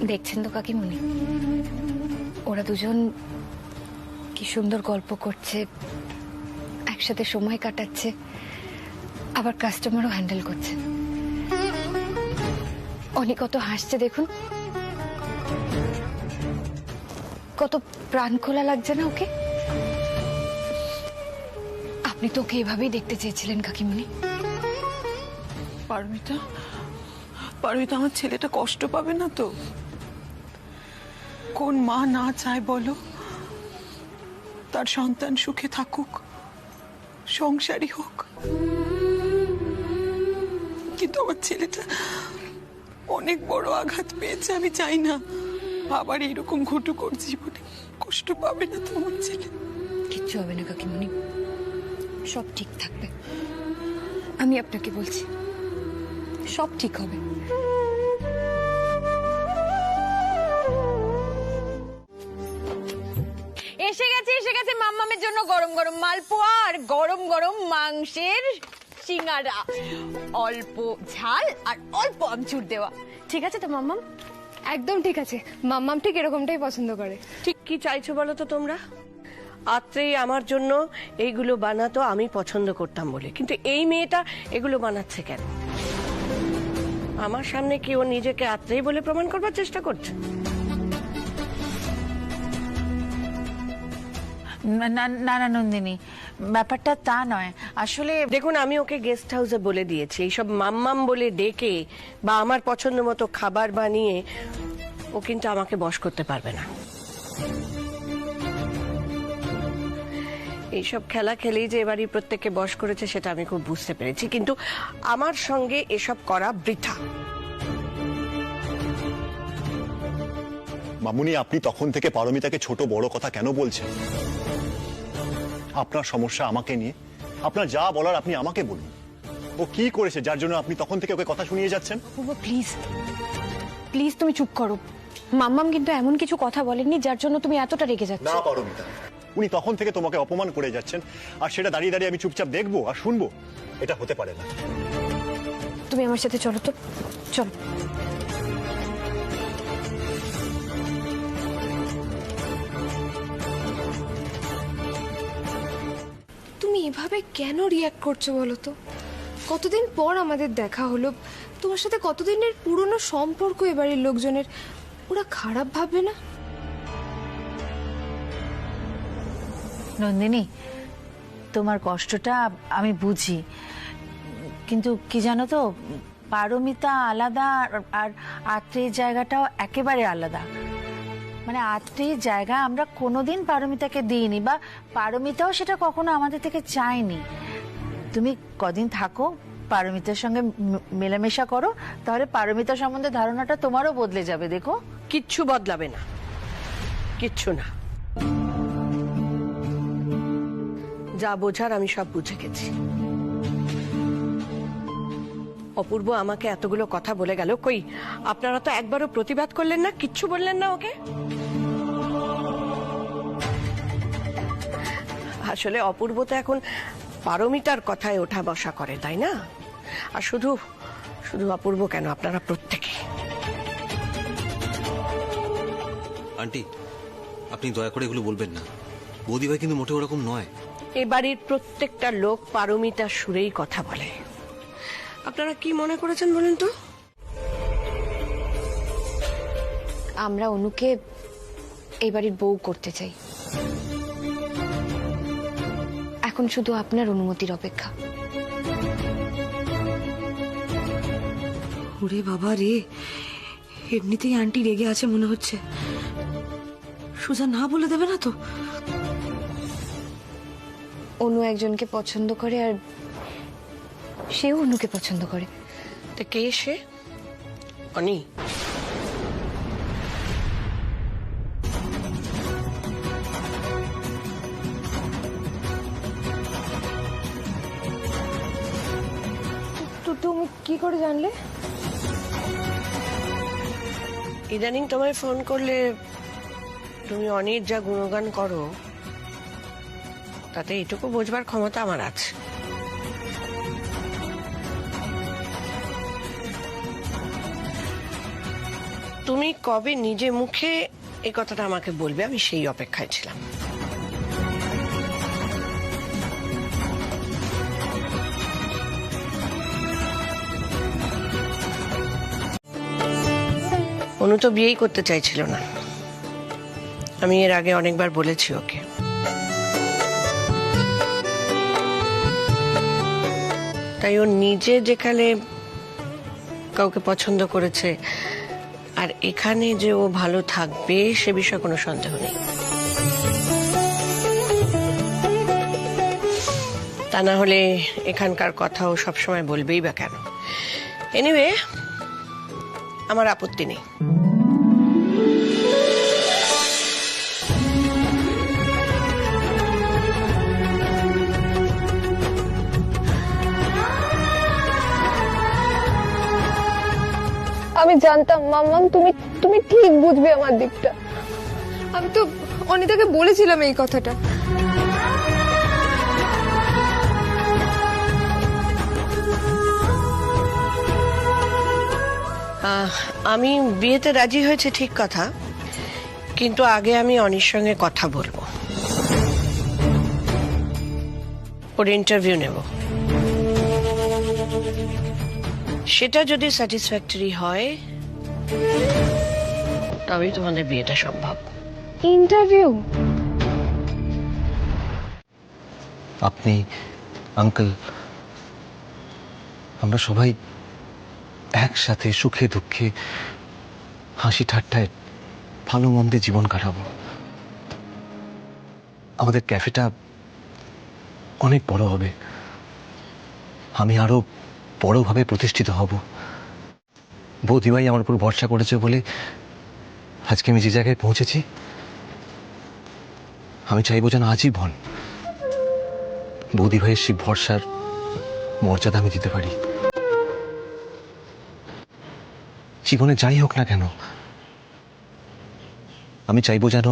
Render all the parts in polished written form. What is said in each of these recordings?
দেখছেন তো কাকিমুনি, ওরা দুজন কি সুন্দর গল্প করছে, একসাথে সময় কাটাচ্ছে, আবার কাস্টমারও হ্যান্ডেল করছে। অনি কত হাসছে দেখুন, কত প্রাণ খোলা লাগছে না ওকে? আপনি তো ওকে এভাবেই দেখতে চেয়েছিলেন কাকিমুনি। পারমিতা, পারমিতা, আমার ছেলেটা কষ্ট পাবে না তো? কোন মা না চায় বলো তার সন্তান সুখে থাকুক, সংসারী হোক? কিন্তু আমার ছেলেটা অনেক বড় আঘাত পেয়েছে। আমি চাই না আবার এইরকম ঘটুক ওর জীবনে। কষ্ট পাবে না তো আমার ছেলে? কিচ্ছু হবে না কাকিমুনি, সব ঠিক থাকবে। আমি আপনাকে বলছি, সব ঠিক হবে। এসে গেছে মাম্মামের জন্য গরম গরম মালপোয়া আর গরম গরম মাংসের সিঙ্গারা, অল্প ঝাল আর অল্প আমচুর দেওয়া। ঠিক আছে তো মাম্মাম? একদম ঠিক আছে, মাম্মাম ঠিক এরকমটাই পছন্দ করে। ঠিক কি চাইছো বলো তো তোমরা? আত্রেই আমার জন্য এইগুলো বানাতো আমি পছন্দ করতাম বলে, কিন্তু এই মেয়েটা এগুলো বানাচ্ছে কেন? আমার সামনে কি ও নিজেকে আত্রেই বলে প্রমাণ করবার চেষ্টা করছে? না না না নন্দিনী, ব্যাপারটা তা নয়। আসলে দেখুন, আমি ওকে গেস্ট হাউসে বলে দিয়েছি এইসব মাম্মাম বলে ডেকে বা আমার পছন্দ মতো খাবার বানিয়ে ও কিন্তু আমাকে বশ করতে পারবে না। এইসব খেলা খেলেই যে এবারই প্রত্যেককে বশ করেছে সেটা আমি খুব বুঝতে পেরেছি, কিন্তু আমার সঙ্গে এসব করা বৃথা। মামুনি, আপনি তখন থেকে পারমিতাকে ছোট বড় কথা কেন বলছেন? আপনার সমস্যা আমাকে নিয়ে, আপনার যা বলার আপনি আমাকে বলুন। ও কি করেছে যার জন্য আপনি তখন থেকে ওকে কথা শুনিয়ে যাচ্ছেন? প্লিজ প্লিজ তুমি চুপ করো। মাম্মাম কিন্তু এমন কিছু কথা বলেননি যার জন্য তুমি এতটা রেগে যাচ্ছ। না পারমিতা, উনি তখন থেকে তোমাকে অপমান করে যাচ্ছেন, আর সেটা দাঁড়িয়ে দাঁড়িয়ে আমি চুপচাপ দেখবো আর শুনবো? এটা হতে পারে না। তুমি আমার সাথে চলো তো, চলো। তুমি এভাবে কেন রিয়াক্ট করছো বলো তো? কতদিন পর আমাদের দেখা হলো, তোমার সাথে কতদিনের পুরনো সম্পর্ক এবারের লোকজনের, ওরা খারাপ ভাববে না? নন্দিনী, তোমার কষ্টটা আমি বুঝি, কিন্তু কি জানো তো, পারমিতা আলাদা আর আত্রের জায়গাটাও একেবারে আলাদা। মানে আত্রের জায়গা আমরা কোনোদিন পারমিতাকে দিইনি, বা পারমিতাও সেটা কখনো আমাদের থেকে চাইনি। তুমি কদিন থাকো, পারমিতার সঙ্গে মেলামেশা করো, তাহলে পারমিতা সম্বন্ধে ধারণাটা তোমারও বদলে যাবে। দেখো, কিচ্ছু বদলাবে না, কিচ্ছু না। যা বোঝার আমি সব বুঝে গেছি। অপূর্ব আমাকে এতগুলো কথা বলে গেল, কই আপনারা তো একবারও প্রতিবাদ করলেন না, কিচ্ছু বললেন না ওকে? আসলে অপূর্ব তো এখন পারমিতার কথায় ওঠা বসা করে, তাই না? আর শুধু শুধু অপূর্ব কেন, আপনারা প্রত্যেকে। আন্টি, আপনি দয়া করে এগুলো বলবেন না। বৌদিভাই কিন্তু মোটেও ওরকম নয়। এ বাড়ির প্রত্যেকটা লোক পারমিতার সুরেই কথা বলে। আপনারা কি মনে করেছেন বলুন তো? আমরা অনুকে এই বাড়ির বউ করতে চাই। এখন শুধু আপনার অনুমতির অপেক্ষা। ওরে বাবা রে, এমনিতেই আন্টি রেগে আছে মনে হচ্ছে। সোজা না বলে দেবে না তো? অনু একজনকে পছন্দ করে, আর সেও অনুকে পছন্দ করে। তো কে সে? অনি? তুমি কি করে জানলে? ইদানিং তোমায় ফোন করলে তুমি অনির যা গুণগান করো, তাতে এটুকু বোঝবার ক্ষমতা আমার আছে। তুমি কবে নিজে মুখে এই কথাটা আমাকে বলবে, আমি সেই অপেক্ষায় ছিলাম। অনু তো বিয়েই করতে চাইছিল না, আমি এর আগে অনেকবার বলেছি ওকে। তাই ও নিজে যেখানে কাউকে পছন্দ করেছে আর এখানে যে ও ভালো থাকবে সে বিষয়ে কোনো সন্দেহ নেই। তা না হলে এখানকার কথা ও সবসময় বলবেই বা কেন? এনিওয়ে, আমার আপত্তি নেই। আমি জানতাম মাম্মাম তুমি ঠিক বুঝবে আমার দিকটা। আমি তো অনিতাকে বলেছিলাম এই কথাটা। আমি বিয়েতে রাজি হয়েছে ঠিক কথা, কিন্তু আগে আমি অনির সঙ্গে কথা বলবো, ওর ইন্টারভিউ নেব। সেটা যদি স্যাটিসফ্যাক্টরি হয় তবেই তোমাদের বিয়েটা সম্ভব। ইন্টারভিউ? আপনি, আঙ্কেল, আমরা সবাই একসাথে সুখে দুঃখে হাসি ঠাট্টায় ভালো মন্দে জীবন কাটাবো। আমাদের ক্যাফেটা অনেক বড় হবে, আমি আরো বড়ভাবে প্রতিষ্ঠিত হব। বৌদিভাই আমার উপর ভরসা করেছে বলে আজকে আমি যে জায়গায় পৌঁছেছি, আমি চাইবো যেন আজীবন বৌদিভাইয়ের সেই ভরসার মর্যাদা আমি দিতে পারি। জীবনে যাই হোক না কেন, আমি চাইবো যেন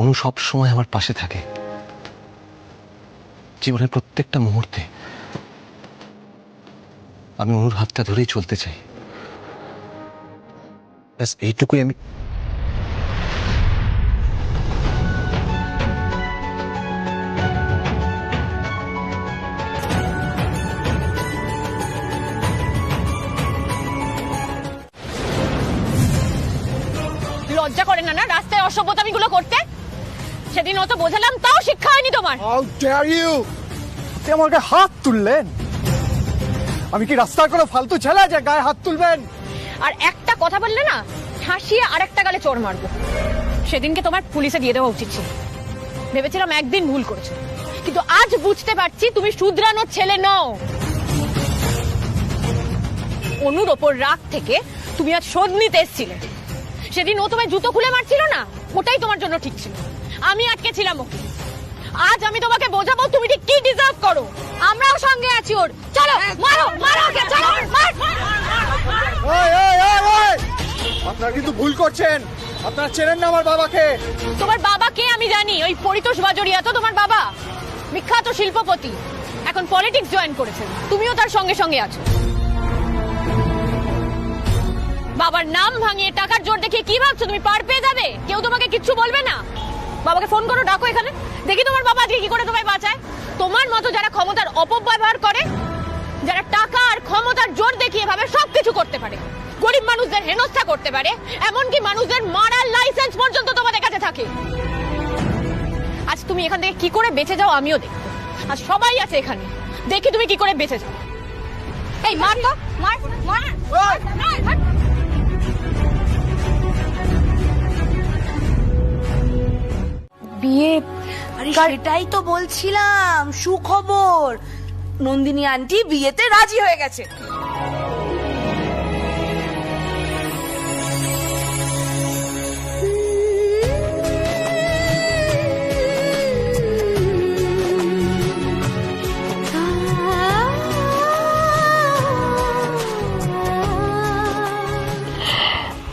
অনু সব সময় আমার পাশে থাকে, জীবনের প্রত্যেকটা মুহূর্তে। আমি অনুর হাতটা ধরেই চলতে চাই, ব্যাস এইটুকুই। আমি লজ্জা করে না রাস্তায় অসভ্যতামি গুলো করতে? সেদিন অত বোঝালাম, তাও শিক্ষা হয়নি তোমার। How dare you! আপনি আমাকে হাত তুললেন? আমি কি রাস্তার কোনো ফালতু ছেলে যে গায়ে হাত তুলবেন? আর একটা কথা বললে না, ঠাসিয়ে আর একটা গালে চড় মারবো। সেদিনকে তোমার পুলিশে দিয়ে দেওয়া উচিত ছিল। ভেবেছিলাম একদিন ভুল করেছো, কিন্তু আজ বুঝতে পারছি তুমি শুধরানোর ছেলে নও। অনুর ওপর রাগ থেকে তুমি আজ শোধ নিতে এসেছিলে। সেদিন ও তোমায় জুতো খুলে মারছিল না, ওটাই তোমার জন্য ঠিক ছিল। আমি আটকে ছিলাম ওকে। আজ আমি তোমাকে বোঝাবো তুমি ঠিক কি ডিজার্ভ করো। আমরাও সঙ্গে আছি ওর। চলো মারো মারো ওকে, চলো মার। আপনারা কিন্তু ভুল করছেন। আপনারা চেনেন না আমার বাবাকে। তোমার বাবাকে আমি জানি, ওই পরিতোষ বাজরিয়া তো তোমার বাবা, বিখ্যাত শিল্পপতি। এখন পলিটিক্স জয়েন করেছে, তুমিও তার সঙ্গে সঙ্গে আছো। বাবার নাম ভাঙিয়ে টাকার জোর দেখিয়ে কি ভাবছো তুমি পার পেয়ে যাবে? কেউ তোমাকে কিচ্ছু বলবে না। বাবাকে ফোন করো, ডাকো এখানে, দেখি তোমার বাবা আজকে কি করে তোমায় বাঁচায়। তোমার মতো যারা ক্ষমতার অপব্যবহার করে, যারা টাকা আর ক্ষমতার জোর দেখিয়ে ভাবে সবকিছু করতে পারে, গরিব মানুষদের হেনস্থা করতে পারে, এমনকি মানুষদের মারার লাইসেন্স পর্যন্ত তোমাদের কাছে থাকে। আজ তুমি এখান থেকে কি করে বেঁচে যাও আমিও দেখবো। আজ সবাই আছে এখানে, দেখি তুমি কি করে বেঁচে যাও। এই মার তো, মার মার মার। বিয়ে? আরে সেটাই তো বলছিলাম, সুখবর। নন্দিনী আন্টি বিয়েতে রাজি হয়ে গেছে।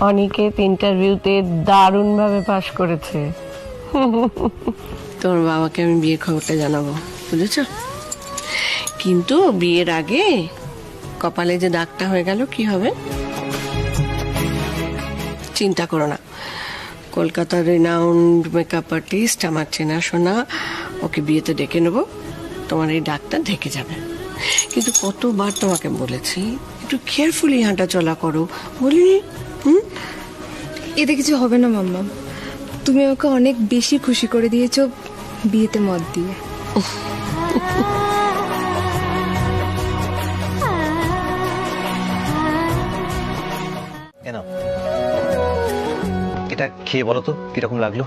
অনিকেত ইন্টারভিউতে দারুণ ভাবে পাশ করেছে। তোর বাবাকে আমি বিয়ে খবরটা জানাবো, বুঝেছ? কিন্তু বিয়ের আগে কপালে যে দাগটা হয়ে গেল কি হবে? চিন্তা করো না, কলকাতার রিনাউন্ড মেকআপ আর্টিস্ট আমার চেনাশোনা, ওকে বিয়েতে ডেকে নেবো, তোমার এই ডাক্তার ঢেকে যাবে। কিন্তু কতবার তোমাকে বলেছি একটু কেয়ারফুলি হাঁটা চলা করো, বলিনি? এতে কিছু হবে না মাম্মা, তুমি আমাকে অনেক বেশি খুশি করে দিয়েছো বিয়েতে মত দিয়ে। নাও, এটা খেয়ে বলো তো কিরকম লাগলো?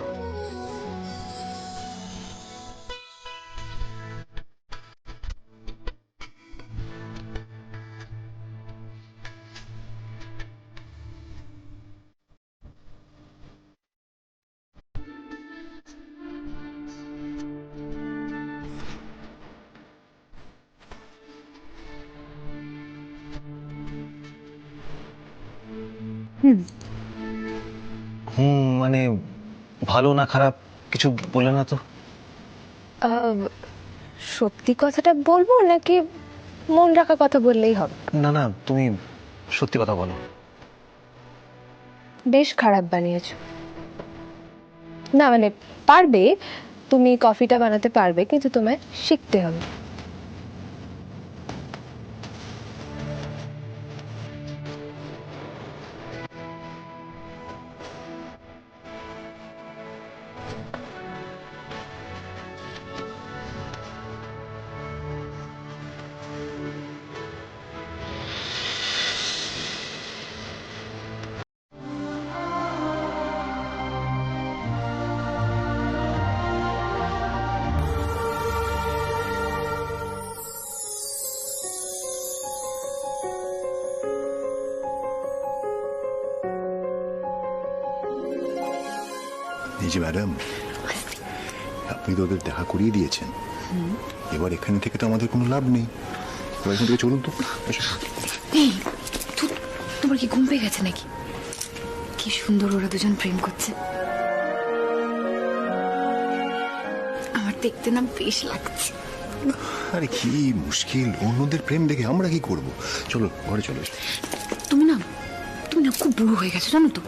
মানে ভালো না খারাপ কিছু বলে না তো? সত্যি কথাটা বলবো নাকি মন রাখা কথা বললেই হবে? না না, তুমি সত্যি কথা বলো। বেশ খারাপ বানিয়েছো। না মানে পারবে, তুমি কফিটা বানাতে পারবে, কিন্তু তোমায় শিখতে হবে। এই যে ম্যাডাম, আপনি তো ওদের দেখা করিয়ে দিয়েছেন, এবার এখানে থেকে তো আমাদের কোনো লাভ নেই, এবার এখান থেকে চলুন তো। এই তোমার কি ঘুম পেয়ে গেছে নাকি? কি সুন্দর ওরা দুজন প্রেম করছে, আমার দেখতে না বেশ লাগছে। আরে কি মুশকিল, অন্যদের প্রেম দেখে আমরা কি করব? চলো ঘরে চলো। তুমি না খুব বুড়ো হয়ে গেছো জানো তো।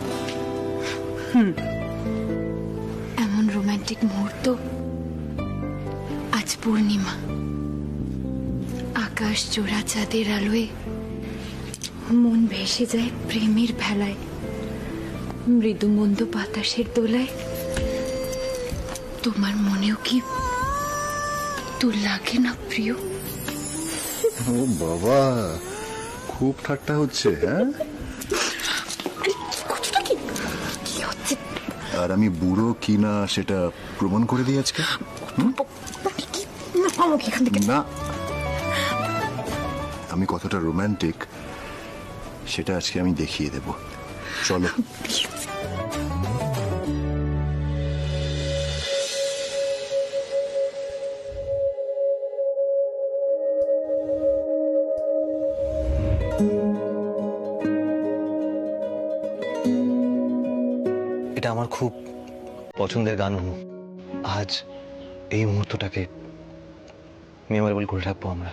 এমন রোমান্টিক মুহূর্ত আজ পূর্ণিমা, আকাশ জোড়া চাঁদের আলোয় মন ভেসে যায় প্রেমের ভেলায়, মৃদু মন্দ বাতাসের দোলায়। তোমার মনেও কি তো লাগে না প্রিয়? ও বাবা, খুব ঠাট্টা হচ্ছে। হ্যাঁ, কি হচ্ছে? আর আমি বুড়ো কি না সেটা প্রমাণ করে দিই আজকে। এখান থেকে না, আমি কতটা রোমান্টিক সেটা আজকে আমি দেখিয়ে দেব। চলো। এটা আমার খুব পছন্দের গান অনু। আজ এই মুহূর্তটাকে মেমোরেবল করে রাখবো আমরা।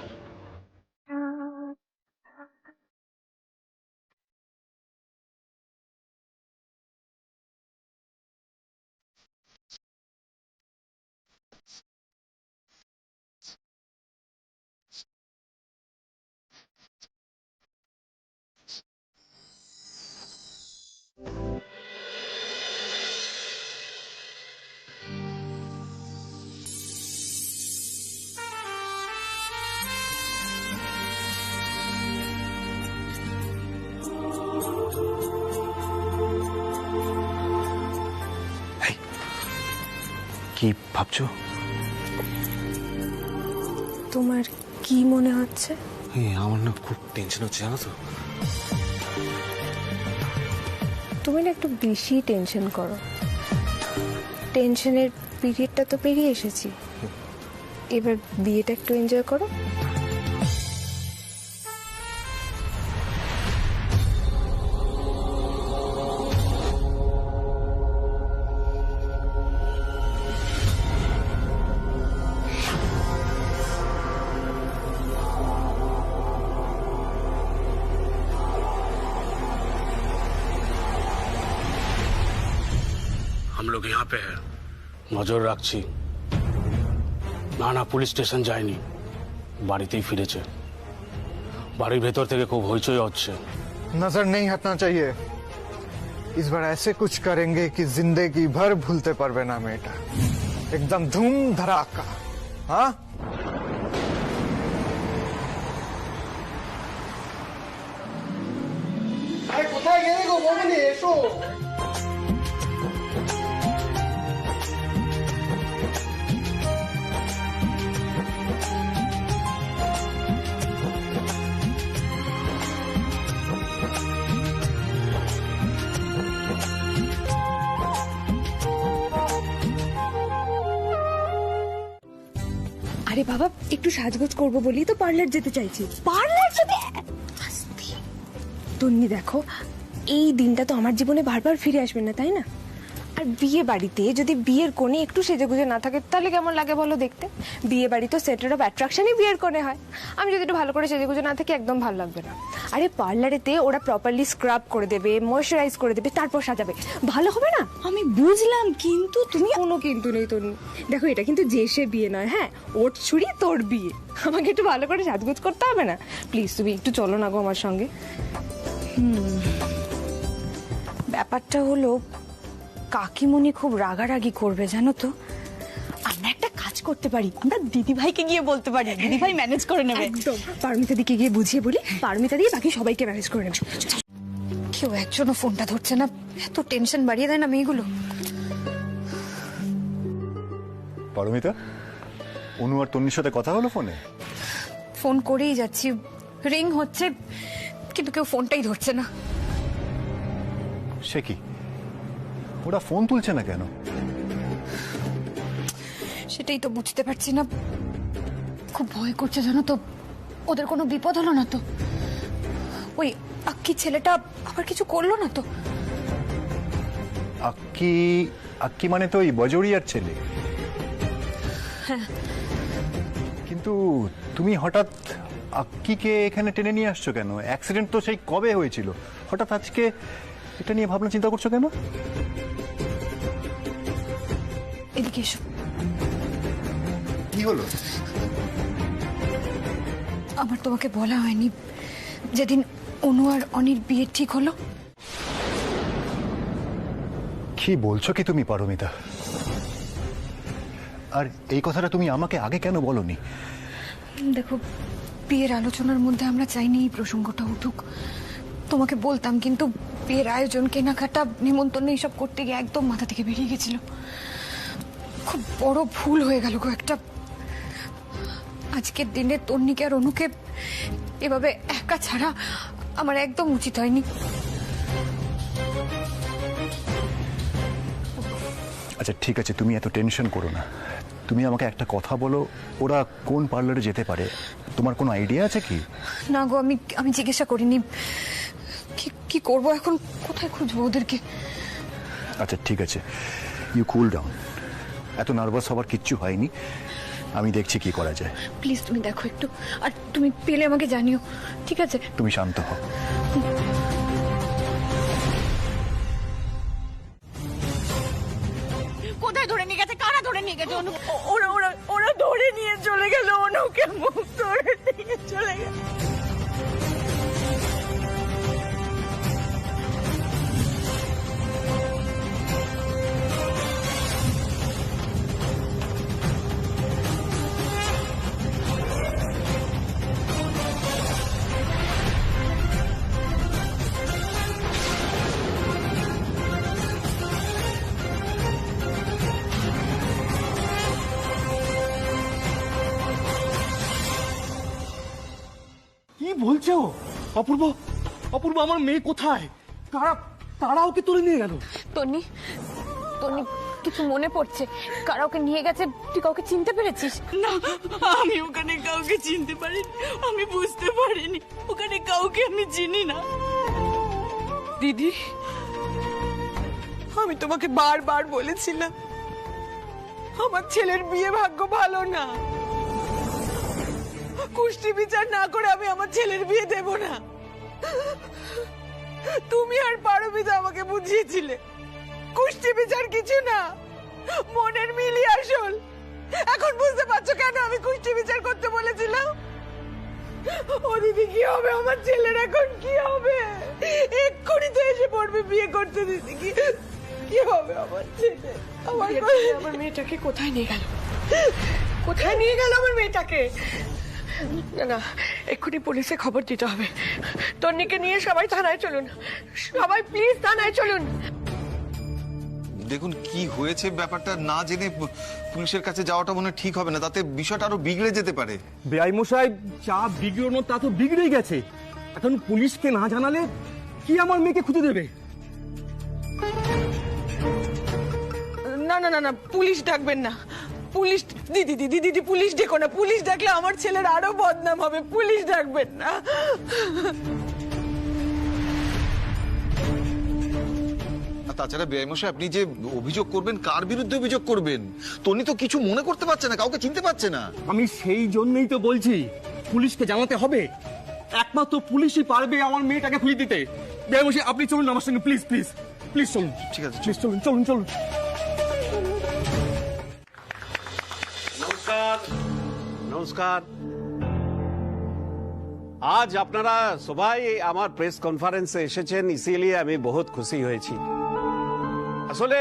কি ভাবছো? তোমার কি মনে হচ্ছে? আমার না খুব টেনশন হচ্ছে জানো তো। তুমি না একটু বেশি টেনশন করো। টেনশনের পিরিয়ডটা তো পেরিয়ে এসেছি, এবার বিয়েটা একটু এনজয় করো। लोग यहाँ पे है, নজর রাখছি। না না, পুলিশ স্টেশন যায়নি, বাড়িতেই ফিরেছে। বাড়ির ভেতর থেকে খুব হইচই হচ্ছে। नजर नहीं हटना चाहिए। इस बार ऐसे कुछ करेंगे कि जिंदगी भर भूलते पारबे ना मेटा। एकदम धूम धड़ाका। हाँ কোথায় গেলে গো বৌমনি? এসো। আরে বাবা, একটু সাজগোজ করবো বলি তো পার্লার যেতে চাইছি। পার্লার যেতে? তন্নি দেখো, এই দিনটা তো আমার জীবনে বারবার ফিরে আসবে না, তাই না? আর বিয়ে বাড়িতে যদি বিয়ের কোণে একটু সেজেগুজে না থাকে তাহলে কেমন লাগে বলো দেখতে? বিয়ে বাড়ি তো সেন্টার অফ অ্যাট্রাকশনই বিয়ের কোণে হয়। আমি যদি একটু ভালো করে সেজেগুজে না থাকি একদম ভালো লাগবে না। আরে পার্লারেতে ওরা প্রপারলি স্ক্রাব করে দেবে, ময়শ্চারাইজ করে দেবে, তারপর সাজাবে, ভালো হবে না? আমি বুঝলাম, কিন্তু তুমি কোনো কিন্তু নেই তন্নি। দেখো, এটা কিন্তু যে সে বিয়ে নয়, হ্যাঁ, ওর ছুরি তোর বিয়ে। আমাকে একটু ভালো করে সাজগোজ করতে হবে না? প্লিজ তুমি একটু চলো না গো আমার সঙ্গে। ব্যাপারটা হলো কাকিমণি খুব রাগারাগি করবে জানো তো। আমরা একটা কাজ করতে পারি, আমরা দিদিভাইকে গিয়ে বলতে পারি, দিদিভাই ম্যানেজ করে নেবে। একদম, পারমিতা দিকে গিয়ে বুঝিয়ে বলি, পারমিতা দিয়ে বাকি সবাইকে ম্যানেজ করে নেবে। কেউ একজনও ফোনটা ধরছে না, এত টেনশন বাড়িয়ে দেয় না মেয়েগুলো। পারমিতা, অনু আর তন্নির সাথে কথা হলো ফোনে? ফোন করেই যাচ্ছি, রিং হচ্ছে কিন্তু কেউ ফোনটাই ধরছে না। সে কি, ওরা ফোন তুলছে না কেন? সেটাই তো বুঝতে পারছি না, খুব ভয় করছে জানো তো। ওদের কোনো বিপদ হলো না তো? ওই আক্কি ছেলেটা আবার কিছু করলো না তো? আক্কি? আক্কি মানে তো ওই বজরিয়ার ছেলে। হ্যাঁ। কিন্তু তুমি হঠাৎ আক্কিকে এখানে টেনে নিয়ে আসছো কেন? অ্যাক্সিডেন্ট তো সেই কবে হয়েছিল, হঠাৎ আজকে এটা নিয়ে ভাবনা চিন্তা করছো কেন? এদিকে এসো। কি হলো? আমার তোমাকে বলা হয়নি, যেদিন অনু আর অনির বিয়ে ঠিক হলো। কি বলছো কি তুমি পারমিতা? আর এই কথাটা তুমি আমাকে আগে কেন বলনি? দেখো, বিয়ের আলোচনার মধ্যে আমরা চাইনি এই প্রসঙ্গটা উঠুক। তোমাকে বলতাম, কিন্তু বিয়ের আয়োজন, কেনাকাটা, নিমন্ত্রণ এইসব করতে গিয়ে একদম মাথা থেকে বেরিয়ে গেছিল। খুব বড় ভুল হয়ে গেল গো একটা। আজকের দিনে তন্নিকে আর অনুকে এভাবে একা ছাড়া আমার একদম উচিত হয়নি। আচ্ছা ঠিক আছে, তুমি এত টেনশন করো না। তুমি আমাকে একটা কথা বলো, ওরা কোন পার্লারে যেতে পারে? তোমার কোনো আইডিয়া আছে কি? না গো, আমি জিজ্ঞাসা করিনি। কি করবো এখন, কোথায় খুঁজবো ওদেরকে? আচ্ছা ঠিক আছে, ইউ কুল ডাউন। এত নার্ভাস হবার কিচ্ছু হয়নি, আমি দেখছি কি করা যায়। প্লিজ তুমি দেখো একটু, আর তুমি পেলে আমাকে জানিও, ঠিক আছে? তুমি শান্ত হও। কোথায় ধরে নিয়ে গেছে? কারা ধরে নিয়ে গেছে? ওরা ধরে নিয়ে চলে গেল, অনুকে মুখ ধরে নিয়ে চলে গেল। কি বলছো? অপূর্ব, অপূর্ব, আমার মেয়ে কোথায়? তারা ওকে তুলে নিয়ে গেল। তন্নি, কিছু মনে পড়ছে? কারা ওকে নিয়ে গেছে? তুই কাউকে চিনতে পেরেছিস? না, আমি ওখানে কাউকে চিনতে পারিনি, আমি বুঝতে পারিনি ওখানে কাউকে আমি চিনি না। দিদি, আমি তোমাকে বারবার বলেছিলাম আমার ছেলের বিয়ে ভাগ্য ভালো না। কুষ্টি বিচার না করে আমি আমার ছেলের বিয়ে দেব না। তুমি আর পারমিতা আমাকে বুঝিয়েছিলে কুষ্টি বিচার কিছু না, মনের মিলই আসল। এখন বুঝতে পারছো কেন আমি কুষ্টি বিচার করতে বলেছিলাম? ও দিদি, কি হবে আমার ছেলের এখন? কি হবে? এক্ষুনি তো এসে পড়বে বিয়ে করতে। দিদি, কি হবে আমার ছেলে? আমার মেয়েটাকে কোথায় নিয়ে গেল? কোথায় নিয়ে গেল আমার মেয়েটাকে? না না, এক্ষুনি পুলিশে খবর দিতে হবে। তন্নিকে নিয়ে সবাই থানায় চলুন, সবাই প্লিজ থানায় চলুন। দেখুন কি হয়েছে ব্যাপারটা না জেনে পুলিশের কাছে যাওয়াটা মনে হয় ঠিক হবে না, তাতে বিষয়টা আরো বিগড়ে যেতে পারে। বেআই মশাই, যা বিগড়ানো তা তো বিগড়েই গেছে। এখন পুলিশকে না জানালে কি আমার মেয়েকে খুঁজে দেবে? না না না না, পুলিশ ডাকবেন না। পুলিশ, দিদি দিদি দিদি, পুলিশ ডেকো না। পুলিশ ডাকলে আমার ছেলের আরো বদনাম হবে। পুলিশ ডাকবেন না। তাছাড়া বেআইমশাই, আপনি যে অভিযোগ করবেন, কার বিরুদ্ধে অভিযোগ করবেন? তনি তো কিছু মনে করতে পারছে না, কাউকে চিনতে পারছে না। আমি সেই জন্যই তো বলছি পুলিশকে জানাতে হবে। একমাত্র পুলিশই পারবে আমার মেয়েটাকে খুঁজে দিতে। বেআই মশাই, আপনি চলুন আমার সঙ্গে, প্লিজ প্লিজ প্লিজ চলুন। ঠিক আছে, প্লিজ চলুন চলুন চলুন। নমস্কার নমস্কার। আজ আপনারা সবাই আমার প্রেস কনফারেন্সে এসেছেন, ইসিলিয়ে আমি বহুত খুশি হয়েছি। আসলে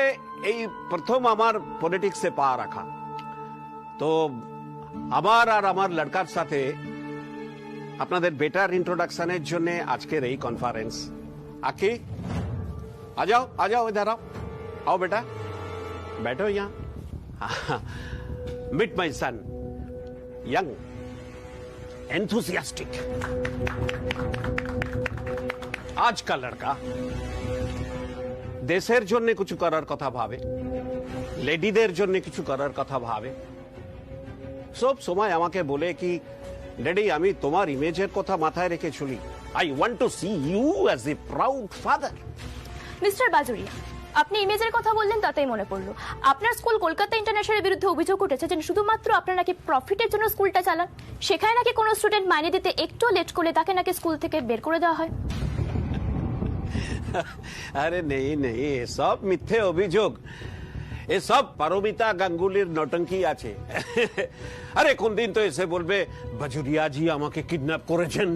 এই প্রথম আমার পলিটিক্সে পা রাখা, তো আমার আর আমার লড়কার সাথে আপনাদের বেটার ইন্ট্রোডাকশনের জন্য আজকের এই কনফারেন্স। আকি आ जाओ इधर आओ बेटा, बैठो यहाँ। Meet my son, young enthusiastic. आज का लड़का देशेर जन्य किछु करार कथा भावे, लेडीदेर जन्य किछु करार कथा भावे। सब समय আমাকে বলে কি, ড্যাডি আমি তোমার ইমেজের কথা মাথায় রেখে চলি। I want to see you as a proud father. Mister Bajuria, আপনি ইমেজের কথা বললেন, তাতেই মনে পড়লো আপনার স্কুল কলকাতা ইন্টারন্যাশনালের বিরুদ্ধে অভিযোগ উঠেছে যে শুধুমাত্র আপনারা নাকি প্রফিটের জন্য স্কুলটা চালান। সেখানে নাকি কোনো স্টুডেন্ট মাইনে দিতে একটু লেট করলে তাকে নাকি স্কুল থেকে বের করে দেওয়া হয়। আরে নেই নেই, সব মিথ্যে অভিযোগ। এসব পারমিতা গাঙ্গুলির নটঙ্কি আছে। আরে কোন দিন তো এসে বলবে বাজুরিয়া জি আমাকে কিডন্যাপ করেছেন।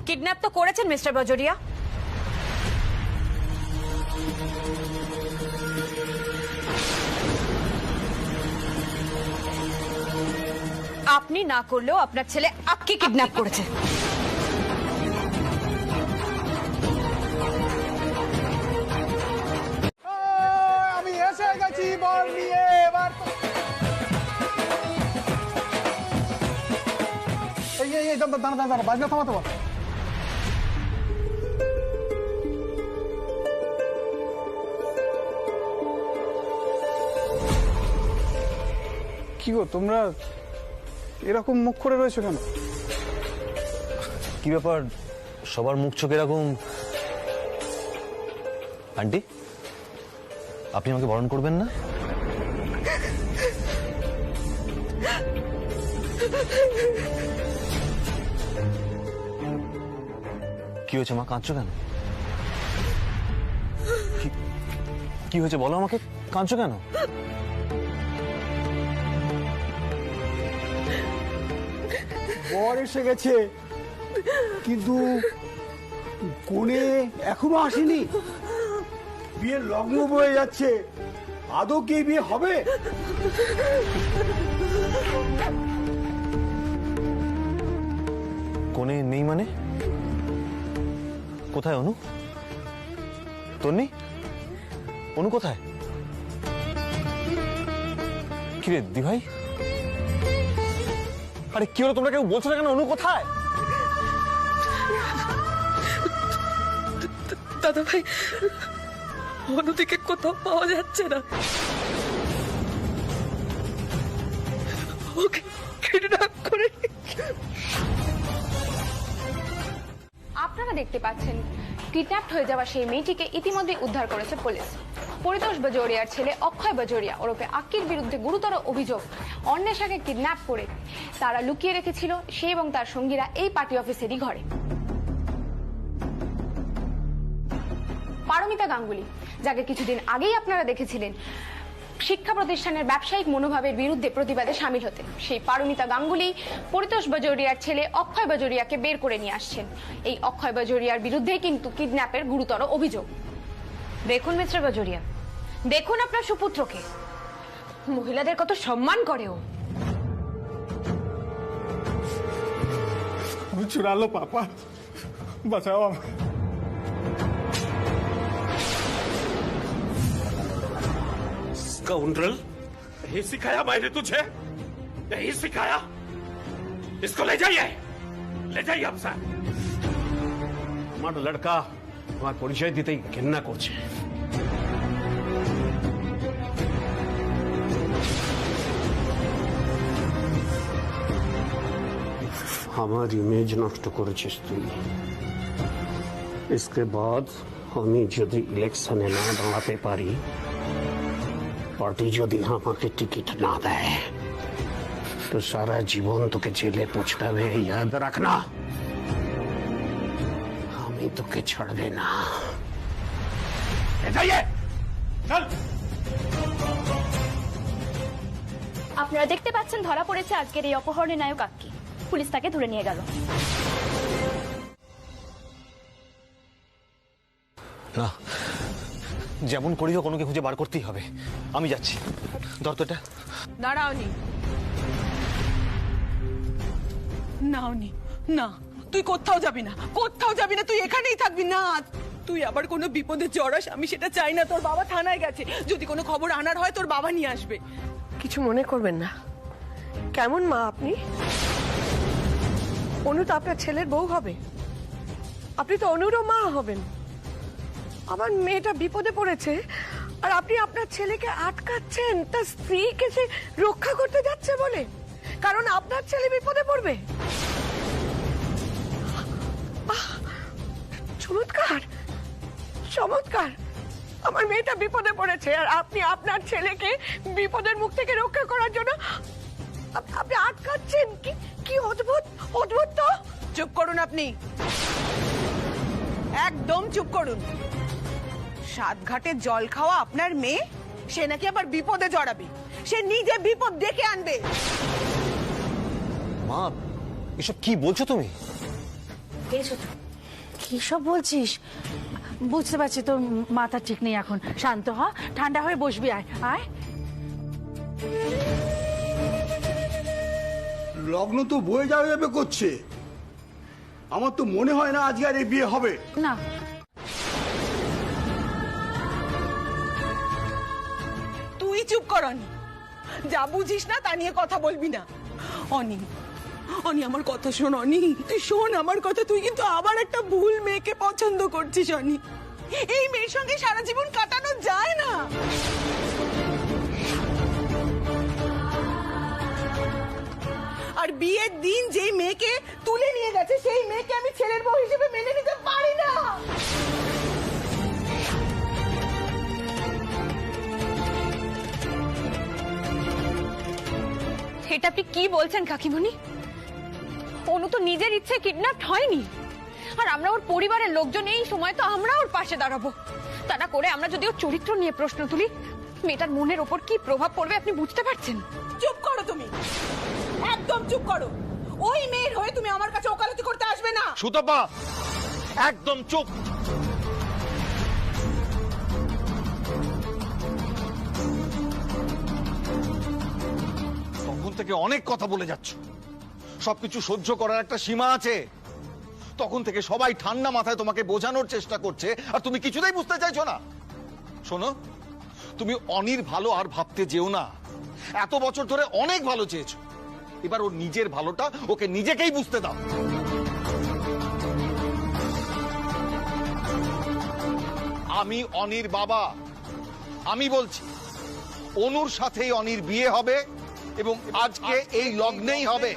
কিডন্যাপ তো করেছেন মিস্টার বাজুরিয়া। আপনি না করলেও আপনার ছেলে আক্কি কিডন্যাপ করেছে। আমি এসে গেছি বল নিয়ে। এবার এই দাঁড়া বাজনা থামাতে বল। কি গো তোমরা এরকম মুখ করে রয়েছো কেন? কি ব্যাপার, সবার মুখ চোখ এরকম? আন্টি, আপনি আমাকে বরণ করবেন না? কি হয়েছে মা, কাঁদছো কেন? কি হয়েছে বলো আমাকে, কাঁদছো কেন? বর এসে গেছে, কিন্তু কোণে এখনো আসেনি। বিয়ের লগ্ন বয়ে যাচ্ছে, আদৌ কি বিয়ে হবে? কোণে নেই মানে? কোথায় অনু? তন্নি, অনু কোথায়? কিরে দিভাই, আরে কি হলো, তোমরা কেউ বলছো না কেন? অনু কোথায়? দাদা ভাই, অনুদিকে কোথাও পাওয়া যাচ্ছে না। ওকে কিডন্যাপ করে। আপনারা দেখতে পাচ্ছেন কিডন্যাপ হয়ে যাওয়া সেই মেয়েটিকে ইতিমধ্যে উদ্ধার করেছে পুলিশ। পরিতোষ বাজোরিয়ার ছেলে অক্ষয় বাজোরিয়া ওরফে আক্কির বিরুদ্ধে গুরুতর অভিযোগ, অন্বেষাকে কিডন্যাপ করে তারা লুকিয়ে রেখেছিল সে এবং তার সঙ্গীরা এই পার্টি অফিসেরই ঘরে। পারমিতা গাঙ্গুলি, যাকে কিছুদিন আগেই আপনারা দেখেছিলেন শিক্ষা প্রতিষ্ঠানের ব্যবসায়িক মনোভাবের বিরুদ্ধে প্রতিবাদে সামিল হতে। সেই পারমিতা গাঙ্গুলি পরিতোষ বাজোরিয়ার ছেলে অক্ষয় বাজোরিয়াকে বের করে নিয়ে আসছেন। এই অক্ষয় বাজোরিয়ার বিরুদ্ধে কিন্তু কিডন্যাপের গুরুতর অভিযোগ। দেখুন মিস্টার বাজোরিয়া, দেখুন আপনার সুপুত্রকে, মহিলাদের কত সম্মান করে ও। चुरा लो पापा, बचाओ हमें। स्काउंड्रल, यही सिखाया मैंने तुझे, यही सिखाया। इसको ले जाइए अब सर। আমার লড়কা আমার পরিচয় দিতেই ঘেন্না করছে। আমার ইমেজ নষ্ট করেছিস তুই। इसके बाद আমি যদি ইলেকশনে না দাঁড়াতে পারি, পার্টি যদি আমাকে টিকিট না দেয়, তো সারা জীবন তোকে জেলে পৌঁছতে হবে। याद रखना, আমি তোকে ছাড়বে না। যাইয়ে চল। আপনারা দেখতে পাচ্ছেন ধরা পড়েছে আজকের এই অপহরণের নায়ক আক্কি। পুলিশ তাকে ধরে নিয়ে গেল। না, যেমন করি হোক ওকে খুঁজে বার করতেই হবে। আমি যাচ্ছি। দরতটা দাঁড়াওনি, নাওনি, না তুই কোথাও যাবি না, কোথাও যাবি না, তুই এখানেই থাকবি। না, তুই আবার কোনো বিপদে জড়াস, আমি সেটা চাই না। তোর বাবা থানায় গেছে, যদি কোনো খবর আনার হয় তোর বাবা নিয়ে আসবে। কিছু মনে করবেন না। কেমন মা আপনি? অনু তো আপনার ছেলের বউ হবে, আপনি তো অনুরও মা হবেন। আমার মেয়েটা বিপদে পড়েছে আর আপনি আপনার ছেলেকে আটকাচ্ছেন তার স্ত্রীকে সে রক্ষা করতে যাচ্ছে বলে, কারণ আপনার ছেলে বিপদে পড়বে। চমৎকার, চমৎকার। আমার মেয়েটা বিপদে পড়েছে আর আপনি আপনার ছেলেকে বিপদের মুখ থেকে রক্ষা করার জন্য আপনি আটকাচ্ছেন। কি অদ্ভুত, অদ্ভুত তো। চুপ করুন আপনি, একদম চুপ করুন। সাত ঘাটে জল খাওয়া আপনার মেয়ে, সে নাকি আবার বিপদে জড়াবে, সে নিজে বিপদ ডেকে আনবে। মা, এসব কি বলছো তুমি? কি সব বলছিস? বুঝতে পারছি তোর মাথা ঠিক নেই এখন। শান্ত হ, ঠান্ডা হয়ে বসবি। আয় আয়। লগ্ন তো বয়ে যাবে করছে, আমার তো মনে হয় না আজকে আর এই বিয়ে হবে। না, তুই চুপ কর অনি, যা বুঝিস না তা নিয়ে কথা বলবি না। অনি, অনি আমার কথা শোন। অনি তুই শোন আমার কথা, তুই কিন্তু আবার একটা ভুল মেয়েকে পছন্দ করছিস। অনি, এই মেয়ের সঙ্গে সারা জীবন কাটানো যায় না। আর বিয়ের দিন যেই মেয়েকে তুলে নিয়ে গেছে সেই মেয়েকে আমি ছেলের বউ হিসেবে মেনে নিতে পারি না। এটা আপনি কি বলছেন কাকিমণি? অনু তো নিজের ইচ্ছে কিডন্যাপ হয়নি, আর আমরা ওর পরিবারের লোকজন এই সময় তো আমরা ওর পাশে দাঁড়াবো। তা না করে আমরা যদি ওর চরিত্র নিয়ে প্রশ্ন তুলি, মেয়েটার মনের ওপর কি প্রভাব পড়বে আপনি বুঝতে পারছেন? চুপ করো তুমি, একদম চুপ করো। ওই মেয়ের হয়ে তুমি আমার কাছে ওকালতি করতে আসবে না। সুতপা, একদম চুপ। তখন থেকে অনেক কথা বলে যাচ্ছ, সবকিছু সহ্য করার একটা সীমা আছে। তখন থেকে সবাই ঠান্ডা মাথায় তোমাকে বোঝানোর চেষ্টা করছে আর তুমি কিছুতেই বুঝতে চাইছো না। শোনো, তুমি অনির ভালো আর ভাবতে যেও না। এত বছর ধরে অনেক ভালো চেয়েছো, এবার ওর নিজের ভালোটা ওকে নিজেকেই বুঝতে দাও। আমি অনির বাবা, আমি বলছি অনুর সাথেই অনির বিয়ে হবে এবং আজকে এই লগ্নেই হবে।